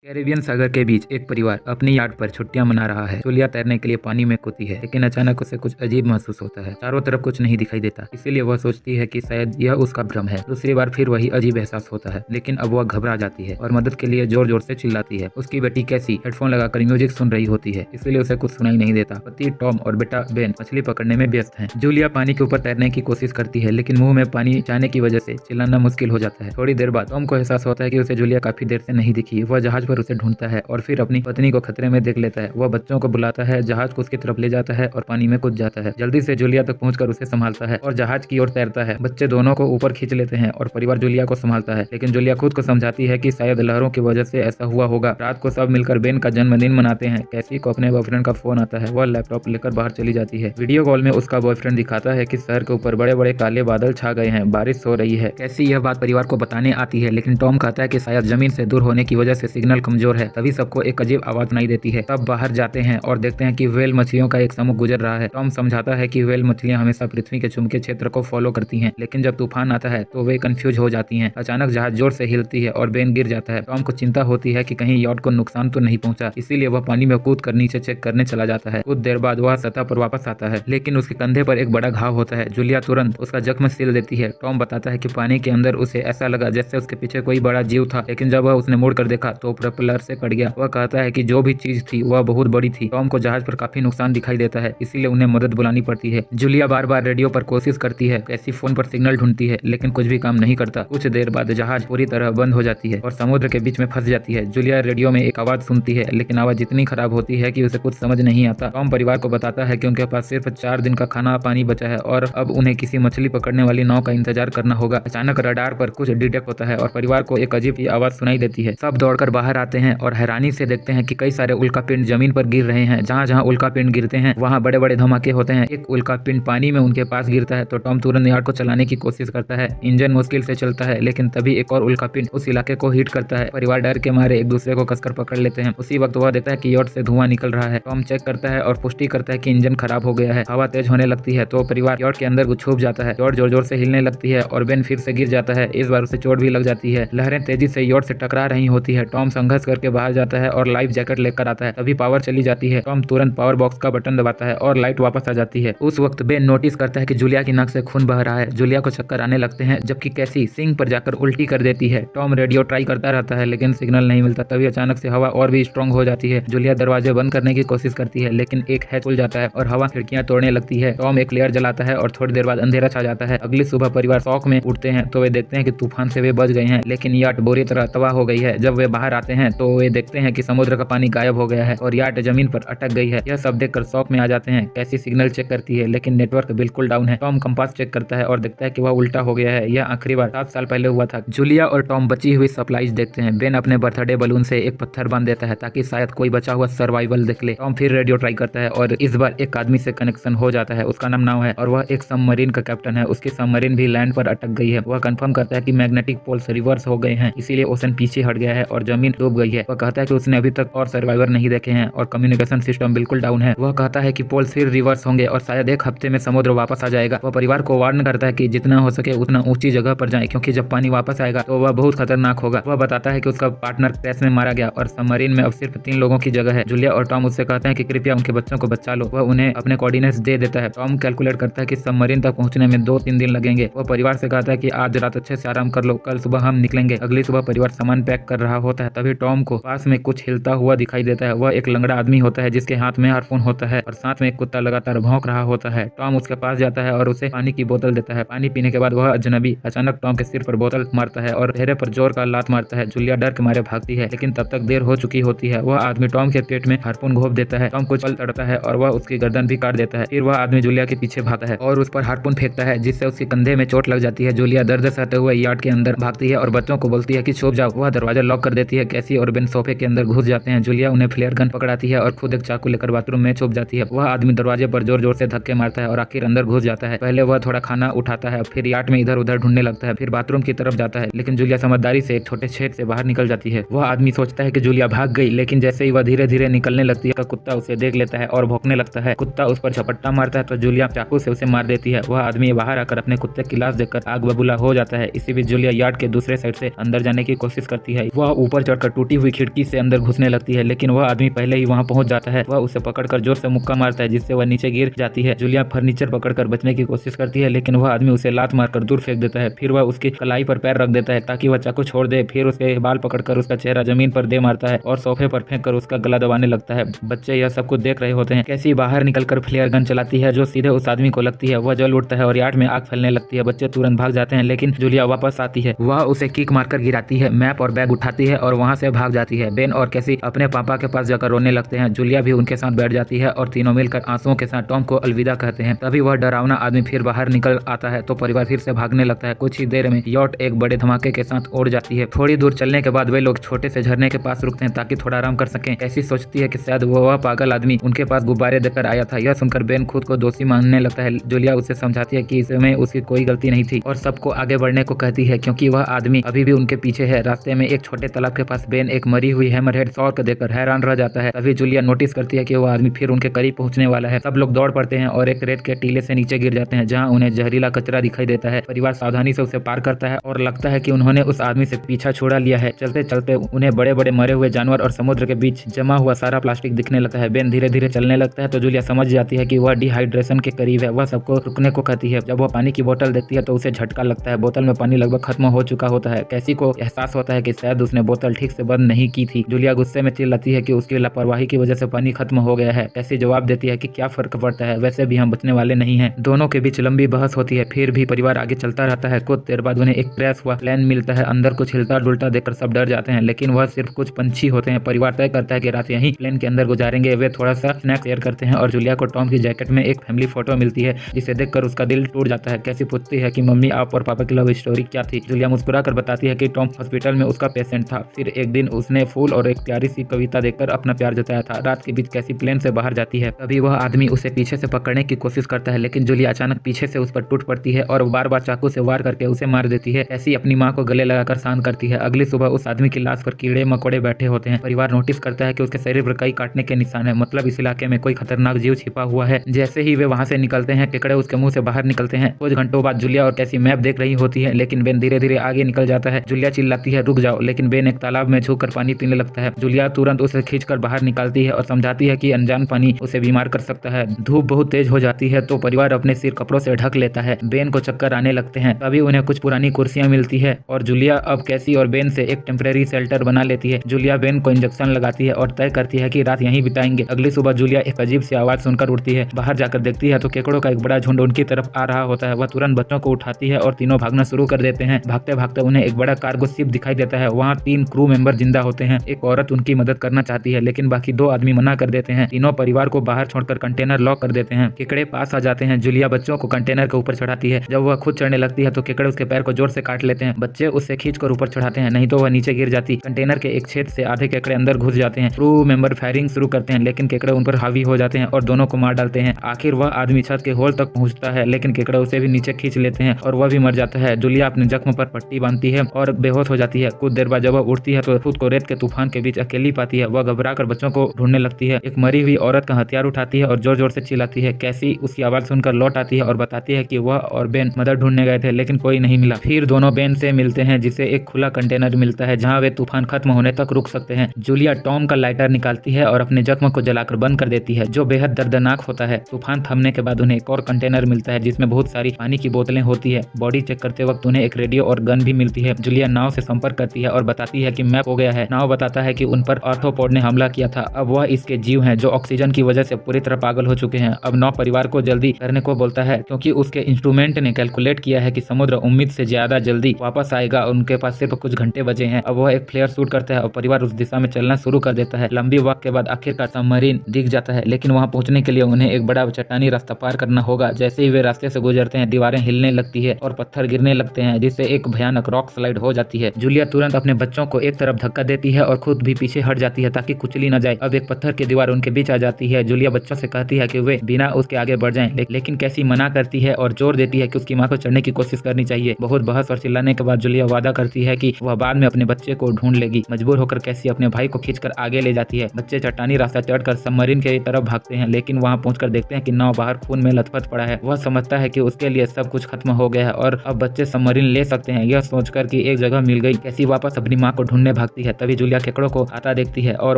Caribbean सागर के बीच एक परिवार अपनी याट पर छुट्टियां मना रहा है। जूलिया तैरने के लिए पानी में कूदती है, लेकिन अचानक उसे कुछ अजीब महसूस होता है। चारों तरफ कुछ नहीं दिखाई देता, इसीलिए वह सोचती है कि शायद यह उसका भ्रम है। दूसरी बार फिर वही अजीब एहसास होता है, लेकिन अब वह घबरा जाती है और मदद के लिए जोर जोर से चिल्लाती है। उसकी बेटी कैसी हेडफोन लगाकर म्यूजिक सुन रही होती है, इसीलिए उसे कुछ सुनाई नहीं देता। पति टॉम और बेटा बेन मछली पकड़ने में व्यस्त है। जूलिया पानी के ऊपर तैरने की कोशिश करती है, लेकिन मुंह में पानी जाने की वजह से चिल्लाना मुश्किल हो जाता है। थोड़ी देर बाद टॉम को एहसास होता है कि उसे जूलिया काफी देर से नहीं दिखी। वह जहाज पर उसे ढूंढता है और फिर अपनी पत्नी को खतरे में देख लेता है। वह बच्चों को बुलाता है, जहाज को उसकी तरफ ले जाता है और पानी में कूद जाता है। जल्दी से जूलिया तक पहुंचकर उसे संभालता है और जहाज की ओर तैरता है। बच्चे दोनों को ऊपर खींच लेते हैं और परिवार जूलिया को संभालता है, लेकिन जूलिया खुद को समझाती है कि शायद लहरों की वजह से ऐसा हुआ होगा। रात को सब मिलकर बेन का जन्मदिन मनाते हैं। कैसी को अपने बॉयफ्रेंड का फोन आता है। वह लैपटॉप लेकर बाहर चली जाती है। वीडियो कॉल में उसका बॉयफ्रेंड दिखाता है कि शहर के ऊपर बड़े बड़े काले बादल छा गए हैं, बारिश हो रही है। कैसी यह बात परिवार को बताने आती है, लेकिन टॉम कहता है कि शायद जमीन से दूर होने की वजह से सिग्नल कमजोर है। तभी सबको एक अजीब आवाज सुनाई देती है। तब बाहर जाते हैं और देखते हैं कि व्हेल मछलियों का एक समूह गुजर रहा है। टॉम समझाता है कि व्हेल मछलियां हमेशा पृथ्वी के चुंबकीय क्षेत्र को फॉलो करती हैं, लेकिन जब तूफान आता है तो वे कंफ्यूज हो जाती हैं। अचानक जहाज जोर से हिलती है और बेन गिर जाता है। टॉम को चिंता होती है कि कहीं यॉट को नुकसान तो नहीं पहुंचा, इसीलिए वह पानी में कूद कर नीचे चेक करने चला जाता है। कुछ देर बाद वह सतह पर वापस आता है, लेकिन उसके कंधे पर एक बड़ा घाव होता है। जूलिया तुरंत उसका जख्म सील देती है। टॉम बताता है कि पानी के अंदर उसे ऐसा लगा जैसे उसके पीछे कोई बड़ा जीव था, लेकिन जब वह उसने मुड़ कर देखा तो प्रोपेलर से कट गया। वह कहता है कि जो भी चीज थी वह बहुत बड़ी थी। टॉम को जहाज पर काफी नुकसान दिखाई देता है, इसीलिए उन्हें मदद बुलानी पड़ती है। जूलिया बार बार रेडियो पर कोशिश करती है, कैसी फोन पर सिग्नल ढूंढती है, लेकिन कुछ भी काम नहीं करता। कुछ देर बाद जहाज पूरी तरह बंद हो जाती है और समुद्र के बीच में फंस जाती है। जूलिया रेडियो में एक आवाज सुनती है, लेकिन आवाज इतनी खराब होती है कि उसे कुछ समझ नहीं आता। टॉम परिवार को बताता है कि उनके पास सिर्फ 4 दिन का खाना पानी बचा है और अब उन्हें किसी मछली पकड़ने वाली नाव का इंतजार करना होगा। अचानक रडार पर कुछ डिटेक्ट होता है और परिवार को एक अजीब सी आवाज सुनाई देती है। सब दौड़कर बाहर आते हैं और हैरानी से देखते हैं कि कई सारे उल्कापिंड जमीन पर गिर रहे हैं। जहाँ जहाँ उल्कापिंड गिरते हैं वहाँ बड़े बड़े धमाके होते हैं। एक उल्कापिंड पानी में उनके पास गिरता है तो टॉम तुरंत यार्ड को चलाने की कोशिश करता है। इंजन मुश्किल से चलता है, लेकिन तभी एक और उल्कापिंड उस इलाके को हिट करता है। परिवार डर के मारे एक दूसरे को कसकर पकड़ लेते हैं। उसी वक्त वह देखता है कि यार्ड से धुआं निकल रहा है। टॉम चेक करता है और पुष्टि करता है कि इंजन खराब हो गया है। हवा तेज होने लगती है तो परिवार यार्ड के अंदर छुप जाता है। यार्ड जोर जोर से हिलने लगती है और बेन फिर से गिर जाता है। इस बार उसे चोट भी लग जाती है। लहरें तेजी से यार्ड से टकरा रही होती है। टॉम संघर्ष करके बाहर जाता है और लाइफ जैकेट लेकर आता है। तभी पावर चली जाती है। टॉम तुरंत पावर बॉक्स का बटन दबाता है और लाइट वापस आ जाती है। उस वक्त बेन नोटिस करता है कि जूलिया की नाक से खून बह रहा है। जूलिया को चक्कर आने लगते हैं, जबकि कैसी सिंक पर जाकर उल्टी कर देती है। टॉम रेडियो ट्राई करता रहता है, लेकिन सिग्नल नहीं मिलता। तभी अचानक से हवा और भी स्ट्रांग हो जाती है। जूलिया दरवाजे बंद करने की कोशिश करती है, लेकिन एक हैच खुल जाता है और हवा खिड़कियां तोड़ने लगती है। टॉम एक लेयर जलाता है और थोड़ी देर बाद अंधेरा छा जाता है। अगली सुबह परिवार शौक में उठते हैं तो वे देखते हैं कि तूफान से वे बच गए हैं, लेकिन याट बुरी तरह तबाह हो गई है। जब वे बाहर आते हैं तो वे देखते हैं कि समुद्र का पानी गायब हो गया है और याट जमीन पर अटक गई है। यह सब देखकर शौक में आ जाते हैं। कैसी सिग्नल चेक करती है, लेकिन नेटवर्क बिल्कुल डाउन है। टॉम कंपास चेक करता है और देखता है कि वह उल्टा हो गया है। यह आखिरी बार 7 साल पहले हुआ था। जूलिया और टॉम बची हुई सप्लाईज देखते हैं। बेन अपने बर्थडे बलून से एक पत्थर बांध देता है ताकि शायद कोई बचा हुआ सर्वाइवल देख ले। टॉम फिर रेडियो ट्राई करता है और इस बार एक आदमी से कनेक्शन हो जाता है। उसका नाम नाव है और वह एक सबमरीन का कैप्टन है। उसकी सबमरीन भी लैंड पर अटक गई है। वह कंफर्म करता है कि मैग्नेटिक पोल्स रिवर्स हो गए हैं, इसीलिए ओशन पीछे हट गया है और जमीन डूब गई है। वह कहता है कि उसने अभी तक और सर्वाइवर नहीं देखे हैं और कम्युनिकेशन सिस्टम बिल्कुल डाउन है। वह कहता है कि पोल्स फिर रिवर्स होंगे और शायद एक हफ्ते में समुद्र वापस आ जाएगा। वह परिवार को वार्न करता है कि जितना हो सके उतना ऊंची जगह पर जाएं, क्योंकि जब पानी वापस आएगा तो वह बहुत खतरनाक होगा। वह बताता है कि उसका पार्टनर क्रैश में मारा गया और सबमरीन में अब सिर्फ 3 लोगों की जगह है। जूलिया और टॉम उससे कहते हैं कि कृपया उनके बच्चों को बचा लो। वह उन्हें अपने कोऑर्डिनेट्स दे देता है। टॉम कैलकुलेट करता है कि सबमरीन तक पहुंचने में 2-3 दिन लगेंगे। वह परिवार से कहता है कि आज रात अच्छे से आराम कर लो, कल सुबह हम निकलेंगे। अगली सुबह परिवार सामान पैक कर रहा होता है। तभी टॉम को पास में कुछ हिलता हुआ दिखाई देता है। वह एक लंगड़ा आदमी होता है जिसके हाथ में हार्पून होता है और साथ में एक कुत्ता लगातार भौंक रहा होता है। टॉम उसके पास जाता है और उसे पानी की बोतल देता है। पानी पीने के बाद वह अजनबी अचानक टॉम के सिर पर बोतल मारता है और चेहरे पर जोर का लात मारता है। जूलिया डर के मारे भागती है, लेकिन तब तक देर हो चुकी होती है। वह आदमी टॉम के पेट में हार्पून घोंप देता है। टॉम कुछ पल तड़ता है और वह उसकी गर्दन भी काट देता है। फिर वह आदमी जूलिया के पीछे भागता है और उस पर हार्पून फेंकता है, जिससे उसके कंधे में चोट लग जाती है। जूलिया दर्द सहते हुए यार्ड के अंदर भागती है और बच्चों को बोलती है कि छुप जाओ। वह दरवाजा लॉक कर देती है। कैसी और बेन सोफे के अंदर घुस जाते हैं। जूलिया उन्हें फ्लेयर गन पकड़ाती है और खुद एक चाकू लेकर बाथरूम में छुप जाती है। वह आदमी दरवाजे पर जोर जोर से धक्के मारता है और आखिर अंदर घुस जाता है। पहले वह थोड़ा खाना उठाता है, फिर यार्ड में इधर उधर ढूंढने लगता है, फिर बाथरूम की तरफ जाता है, लेकिन जूलिया समझदारी से एक छोटे छेद से बाहर निकल जाती है। वह आदमी सोचता है कि जूलिया भाग गई, लेकिन जैसे ही वह धीरे धीरे निकलने लगती है कुत्ता उसे देख लेता है और भौंकने लगता है। कुत्ता उस पर झपट्टा मारता है तो जूलिया चाकू से उसे मार देती है। वह आदमी बाहर आकर अपने कुत्ते की लाश देखकर आग बबूला हो जाता है। इसी बीच जूलिया यार्ड के दूसरे साइड से अंदर जाने की कोशिश करती है। वह ऊपर चढ़कर टूटी हुई खिड़की से अंदर घुसने लगती है, लेकिन वह आदमी पहले ही वहाँ पहुंच जाता है। वह उसे पकड़कर जोर से मुक्का मारता है, जिससे वह नीचे गिर जाती है। जूलिया फर्नीचर पकड़कर बचने की कोशिश करती है, लेकिन वह आदमी उसे लात मारकर दूर फेंक देता है। फिर वह उसकी कलाई पर पैर रख देता है ताकि वह चाकू छोड़ दे। फिर उसके बाल पकड़कर उसका चेहरा जमीन पर दे मारता है और सोफे पर फेंक कर उसका गला दबाने लगता है। बच्चे यह सब कुछ देख रहे होते हैं। कैसी बाहर निकलकर फ्लेयर गन चलाती है जो सीधे उस आदमी को लगती है। वह जल उठता है और यार्ड में आग फैलने लगती है। बच्चे तुरंत भाग जाते हैं, लेकिन जूलिया वापस आती है। वह उसे किक मारकर गिराती है, मैप और बैग उठाती है और वहाँ से भाग जाती है। बेन और कैसी अपने पापा के पास जाकर रोने लगते हैं। जूलिया भी उनके साथ बैठ जाती है और तीनों मिलकर आंसुओं के साथ टॉम को अलविदा कहते हैं। तभी वह डरावना आदमी फिर बाहर निकल आता है तो परिवार फिर से भागने लगता है। कुछ ही देर में यॉट एक बड़े धमाके के साथ उड़ जाती है। थोड़ी दूर चलने के बाद वे लोग छोटे से झरने के पास रुकते हैं ताकि थोड़ा आराम कर सकें। कैसी सोचती है कि शायद वह पागल आदमी उनके पास गुब्बारे देकर आया था। यह सुनकर बेन खुद को दोषी मानने लगता है। जूलिया उसे समझाती है कि इसमें उसकी कोई गलती नहीं थी और सबको आगे बढ़ने को कहती है क्योंकि वह आदमी अभी भी उनके पीछे है। रास्ते में एक छोटे तालाब के पास बेन एक मरी हुई हैमरहेड शॉर्क देखकर हैरान रह जाता है। तभी जूलिया नोटिस करती है कि वह आदमी फिर उनके करीब पहुंचने वाला है। सब लोग दौड़ पड़ते हैं और एक रेत के टीले से नीचे गिर जाते हैं जहां उन्हें जहरीला कचरा दिखाई देता है। परिवार सावधानी से उसे पार करता है और लगता है कि उन्होंने उस आदमी से पीछा छुड़ा लिया है। चलते चलते उन्हें बड़े बड़े मरे हुए जानवर और समुद्र के बीच जमा हुआ सारा प्लास्टिक दिखने लगता है। बेन धीरे धीरे चलने लगता है तो जूलिया समझ जाती है कि वह डिहाइड्रेशन के करीब है। वह सबको रुकने को कहती है। जब वह पानी की बोतल देखती है तो उसे झटका लगता है। बोतल में पानी लगभग खत्म हो चुका होता है। कैसी को एहसास होता है कि शायद उसने बोतल ठीक से बंद नहीं की थी। जूलिया गुस्से में चिल्लाती है कि उसकी लापरवाही की वजह से पानी खत्म हो गया है। कैसी जवाब देती है कि क्या फर्क पड़ता है, वैसे भी हम बचने वाले नहीं हैं। दोनों के बीच लंबी बहस होती है। फिर भी परिवार आगे चलता रहता है। कुछ देर बाद उन्हें एक क्रैश हुआ प्लेन मिलता है। अंदर कुछ हिलता डुलता देखकर सब डर जाते हैं, लेकिन वह सिर्फ कुछ पंछी होते हैं। परिवार तय करता है कि रात यहीं प्लेन के अंदर गुजारेंगे। वे थोड़ा सा स्नैक्स शेयर करते हैं और जूलिया को टॉम की जैकेट में एक फैमिली फोटो मिलती है जिसे देखकर उसका दिल टूट जाता है। कैसी पूछती है कि मम्मी आप और पापा की लव स्टोरी क्या थी। जूलिया मुस्कुरा कर बताती है कि टॉम हॉस्पिटल में उसका पेशेंट था। फिर एक दिन उसने फूल और एक प्यारी सी कविता देखकर अपना प्यार जताया था। रात के बीच कैसी प्लेन से बाहर जाती है। तभी वह आदमी उसे पीछे से पकड़ने की कोशिश करता है, लेकिन जूलिया अचानक पीछे से उस पर टूट पड़ती है और बार बार चाकू से वार करके उसे मार देती है। ऐसी अपनी माँ को गले लगाकर शांत करती है। अगली सुबह उस आदमी की लाश पर कीड़े मकोड़े बैठे होते हैं। परिवार नोटिस करता है कि उसके शरीर पर कई काटने के निशान है, मतलब इस इलाके में कोई खतरनाक जीव छिपा हुआ है। जैसे ही वे वहाँ से निकलते हैं केकड़े उसके मुंह से बाहर निकलते हैं। कुछ घंटों बाद जूलिया और कैसी मैप देख रही होती है, लेकिन बेन धीरे धीरे आगे निकल जाता है। जूलिया चिल्लाती है रुक जाओ, लेकिन बेन एक तालाब में झुककर पानी पीने लगता है। जूलिया तुरंत उसे खींचकर बाहर निकालती है और समझाती है कि अनजान पानी उसे बीमार कर सकता है। धूप बहुत तेज हो जाती है तो परिवार अपने सिर कपड़ों से ढक लेता है। बेन को चक्कर आने लगते हैं। तभी उन्हें कुछ पुरानी कुर्सियां मिलती है और जूलिया अब कैसी और बेन से एक टेम्परेरी शेल्टर बना लेती है। जूलिया बेन को इंजेक्शन लगाती है और तय करती है कि रात यहीं बिताएंगे। अगली सुबह जूलिया एक अजीब सी आवाज सुनकर उठती है। बाहर जाकर देखती है तो केकड़ों का एक बड़ा झुंड उनकी तरफ आ रहा होता है। वह तुरंत बच्चों को उठाती है और तीनों भागना शुरू कर देते हैं। भागते भागते उन्हें एक बड़ा कार्गो शिप दिखाई देता है। वहाँ 3 क्रू मेंबर जिंदा होते हैं। एक औरत उनकी मदद करना चाहती है, लेकिन बाकी 2 आदमी मना कर देते हैं। तीनों परिवार को बाहर छोड़कर कंटेनर लॉक कर देते हैं। केकड़े पास आ जाते हैं। जूलिया बच्चों को कंटेनर के ऊपर चढ़ाती है। जब वह खुद चढ़ने लगती है तो केकड़े उसके पैर को जोर से काट लेते हैं। बच्चे उससे खींचकर ऊपर चढ़ाते हैं, नहीं तो वह नीचे गिर जाती। कंटेनर के एक छेद से आधे केकड़े अंदर घुस जाते हैं। क्रू मेंबर फायरिंग शुरू करते हैं, लेकिन केकड़े उन पर हावी हो जाते हैं और दोनों को मार डालते हैं। आखिर वह आदमी छत के होल तक पहुंचता है, लेकिन केकड़े उसे भी नीचे खींच लेते हैं और वह भी मर जाता है। जूलिया अपने जख्म पर पट्टी बांधती है और बेहोश हो जाती है। कुछ देर बाद जब वह उठती है तो खुद को रेत के तूफान के बीच अकेली पाती है। वह घबराकर बच्चों को ढूंढने लगती है। एक मरी हुई औरत का हथियार उठाती है और जोर जोर से चिल्लाती है। कैसी उसकी आवाज सुनकर लौट आती है और बताती है कि वह और बेन मदद ढूंढने गए थे, लेकिन कोई नहीं मिला। फिर दोनों बेन से मिलते हैं, जिसे एक खुला कंटेनर मिलता है जहां वे तूफान खत्म होने तक रुक सकते हैं। जूलिया टॉम का लाइटर निकालती है और अपने जख्म को जलाकर बंद कर देती है, जो बेहद दर्दनाक होता है। तूफान थमने के बाद उन्हें एक और कंटेनर मिलता है जिसमें बहुत सारी पानी की बोतलें होती है। बॉडी चेक करते वक्त उन्हें एक रेडियो और गन भी मिलती है। जूलिया नाव से संपर्क करती है और बताती है कि मैप हो गया है। नाव बताता है कि उन पर आर्थ्रोपोड ने हमला किया था। अब वह इसके जीव हैं जो ऑक्सीजन की वजह से पूरी तरह पागल हो चुके हैं। अब नाव परिवार को जल्दी करने को बोलता है क्योंकि उसके इंस्ट्रूमेंट ने कैलकुलेट किया है कि समुद्र उम्मीद से ज्यादा जल्दी वापस आएगा। उनके पास सिर्फ कुछ घंटे बचे हैं। अब वह एक फ्लेयर शूट करता है और परिवार उस दिशा में चलना शुरू कर देता है। लंबी वॉक के बाद आखिरकार सबमरीन दिख जाता है, लेकिन वहां पहुंचने के लिए उन्हें एक बड़ा चट्टानी रास्ता पार करना होगा। जैसे ही वे रास्ते से गुजरते हैं दीवारें हिलने लगती है और पत्थर गिरने लगते हैं, जिससे एक भयानक रॉक स्लाइड हो जाती है। जूलिया तुरंत अपने बच्चों को एक तरफ धक्का देती है और खुद भी पीछे हट जाती है ताकि कुचली न जाए। अब एक पत्थर की दीवार उनके बीच आ जाती है। जूलिया बच्चों से कहती है कि वे बिना उसके आगे बढ़ जाएं, लेकिन कैसी मना करती है और जोर देती है कि उसकी माँ को चढ़ने की कोशिश करनी चाहिए। बहुत बहस और चिल्लाने के बाद जूलिया वादा करती है कि वह बाद में अपने बच्चे को ढूंढ लेगी। मजबूर होकर कैसी अपने भाई को खींचकर आगे ले जाती है। बच्चे चट्टानी रास्ता चढ़कर सबमरीन की तरफ भागते हैं, लेकिन वहां पहुंचकर देखते हैं कि नाव बाहर खून में लथपथ पड़ा है। वह समझता है कि उसके लिए सब कुछ खत्म हो गया है और अब बच्चे सबमरीन ले सकते हैं। यह सोचकर कि एक जगह मिल गई, कैसी वापस अपनी माँ को ढूंढने भागती है। तभी जूलिया केकड़ों को आता देखती है और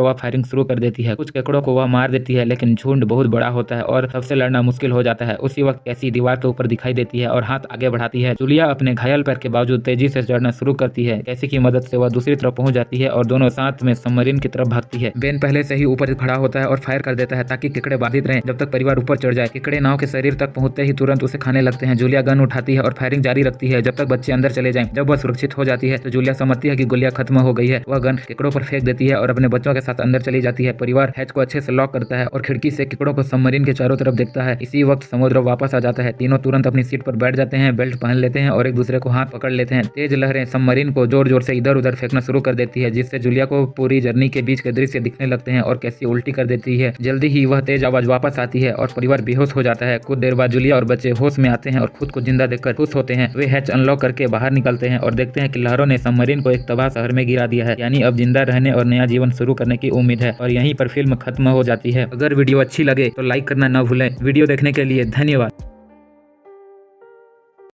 वह फायरिंग शुरू कर देती है। कुछ केकड़ों को वह मार देती है, लेकिन झुंड बहुत बड़ा होता है और सबसे लड़ना मुश्किल हो जाता है। उसी वक्त कैसी दीवार के ऊपर दिखाई देती है और हाथ आगे बढ़ाती है। जूलिया अपने घायल पैर के बावजूद तेजी से चढ़ना शुरू करती है। कैसी की मदद से वह दूसरी तरफ पहुंच जाती है और दोनों साथ में सबमरीन की तरफ भागती है। बेन पहले से ही ऊपर खड़ा होता है और फायर कर देता है ताकि केकड़े बाधित रहें जब तक परिवार ऊपर चढ़ जाए। केकड़े नाव के शरीर तक पहुंचते ही तुरंत उसे खाने लगते हैं। जूलिया गन उठाती है और फायरिंग जारी रखती है जब तक बच्चे अंदर चले जाएं। जब वह सुरक्षित हो जाती है तो जूलिया समझती है कि गोलियां खत्म हो गई है। वह गन केकड़ों पर फेंक देती है और अपने बच्चों के साथ अंदर चली जाती है। परिवार हैच को अच्छे से लॉक करता है और खिड़की से केकड़ों को सबमरीन के चारों तरफ देखता है। इसी वक्त समुद्र वापस आ जाता है। तीनों तुरंत अपनी सीट पर बैठ जाते हैं, बेल्ट पहन लेते हैं और एक दूसरे को हाथ पकड़ लेते हैं। तेज लहरें सबमरीन को जोर जोर से इधर उधर फेंकना शुरू कर देती है, जिससे जूलिया को पूरी जर्नी के बीच के दृश्य दिखने लगते हैं और कैसी उल्टी कर देती है। जल्दी ही वह तेज आवाज वापस आती है और परिवार बेहोश हो जाता है। कुछ देर बाद जूलिया और बच्चे होश में आते हैं और खुद को जिंदा देखकर खुश होते हैं। वे हैच अनलॉक करके बाहर निकलते हैं और देखते हैं कि लहरों ने सबमरीन को एक तबाह शहर में गिरा दिया है। यानी अब जिंदा रहने और नया जीवन शुरू करने की उम्मीद है। और यहीं पर फिल्म खत्म हो जाती है। अगर वीडियो अच्छी लगे तो लाइक करना न भूलें। वीडियो देखने के लिए धन्यवाद।